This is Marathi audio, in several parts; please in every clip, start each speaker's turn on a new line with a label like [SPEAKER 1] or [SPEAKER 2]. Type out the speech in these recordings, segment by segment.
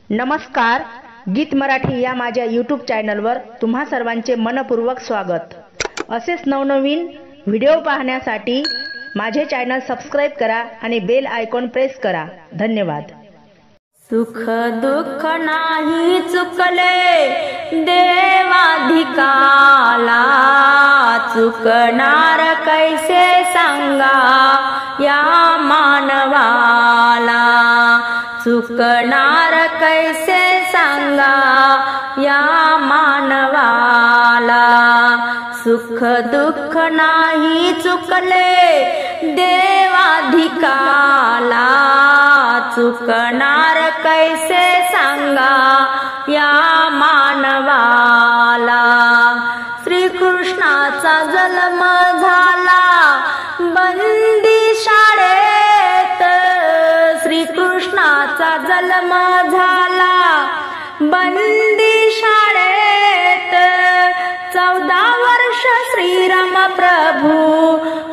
[SPEAKER 1] नमस्कार, गीत मराठी या माझ्या यूट्यूब चॅनलवर तुम्हा सर्वांचे मनपूर्वक स्वागत। असेच नवनवीन व्हिडिओ पाहण्यासाठी माझे चॅनल सबस्क्राइब करा आणि बेल आयकॉन प्रेस करा। धन्यवाद।
[SPEAKER 2] सुख दुःख नाही चुकले देवाधिकाला, चुकणार कैसे सांगा या मानवाला, चुकणार कैसे सांगा या मानवाला। सुख दुःख नाही चुकले देवाधिकाला, चुकणार कैसे सांगा या मानवाला। श्रीकृष्णाचा जन्म झाला बंदी शाळेत, श्रीकृष्णाचा जन्म झाला बंदी शाळेत। 14 वर्ष श्रीराम प्रभू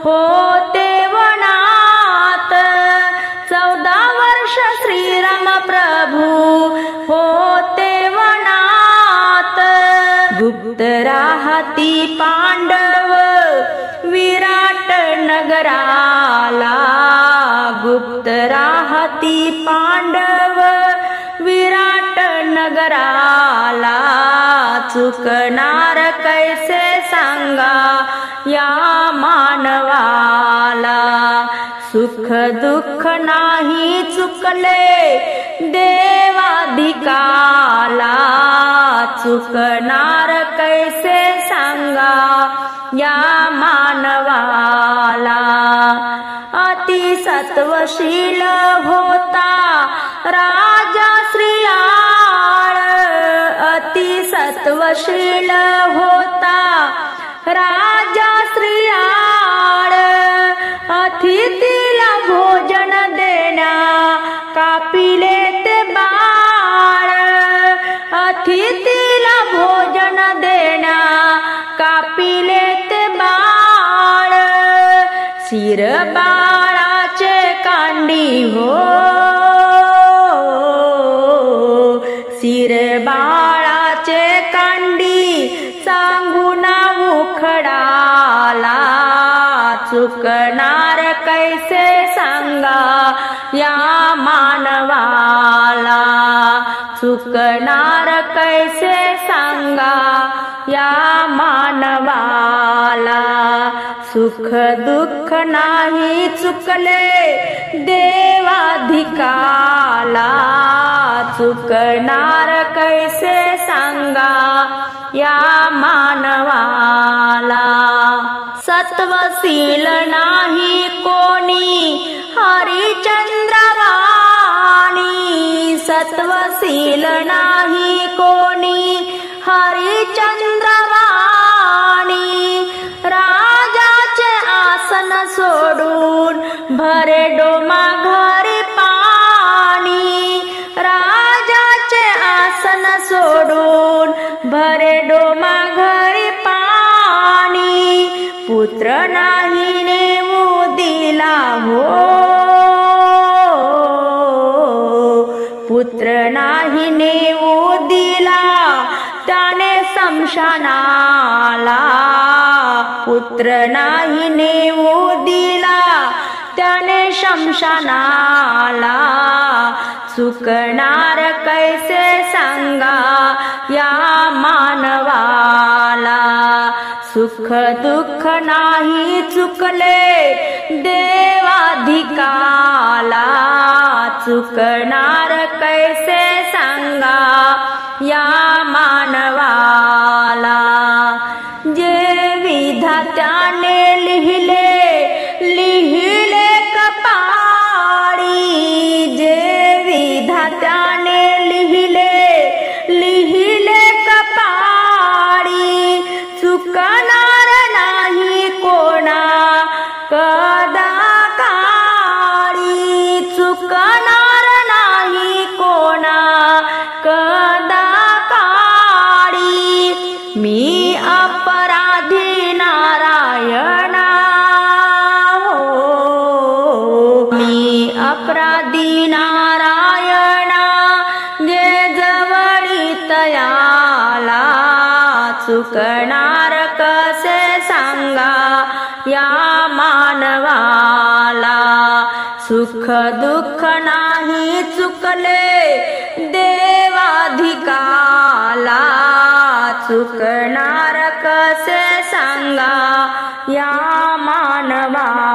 [SPEAKER 2] होते वनात, 14 वर्ष श्रीराम प्रभू होते वनात। गुप्त राहती पांडव विराट नगराला, गुप्त राहती पांडव विराट नगराला। चुकणार कैसे सांगा या मानवाला, सुख दुःख नाही चुकले देवाधिकाला, चुकणार कैसे सांगा या मानवाला। अति सत्वशील होता राजा श्रीयाळ, अति सत्वशील होता राजा श्रीयाळ। अतिथीला भोजन देण्या कापिले ते बाळ, अतिथीला भोजन देण्या कापिले ते बाळ। शिर बाळाचे कांडी हो, शिर बाळाचे कांडी सांगून उखडाला। चुकणार कैसे सांगा या मानवाला, चुकणार कैसे सांगा या मानवाला। सुख दुःख नाही चुकले देवाधिकाला, चुकणार कैसे सांगा या मानवाला। सत्वशील नाही कोणी हरिचंद्रवाणी, सत्वशील नाही कोणी हरिचंद्रवाणी। राजाचे आसन सोडून भरे डोमा घरी पाणी, राजाचे आसन सोडून भरे डोमा घरी पाणी। पुत्र नाही नेमू दिला हो, पुत्र नाही नेऊ दिला त्याने स्मशानाला, पुत्र नाही नेऊ दिला त्याने स्मशानाला। चुकणार कैसे सांगा या मानवाला, सुख दुःख नाही चुकले देवाधिकाला, चुकणार कैसे सांगा या मानवाला। जे विधात्याने लिहिले लिहिले कपाळी, जे विधात्याने लिहिले लिहिले कपाळी। चुकणार नाही कोणा कदा काळी, चुकणार नाही कोणा कदा काळी। चुकणार कसे सांगा या मानवाला सुख दुःख नाही चुकले देवाधिकाला चुकणार कसे सांगा या मानवाला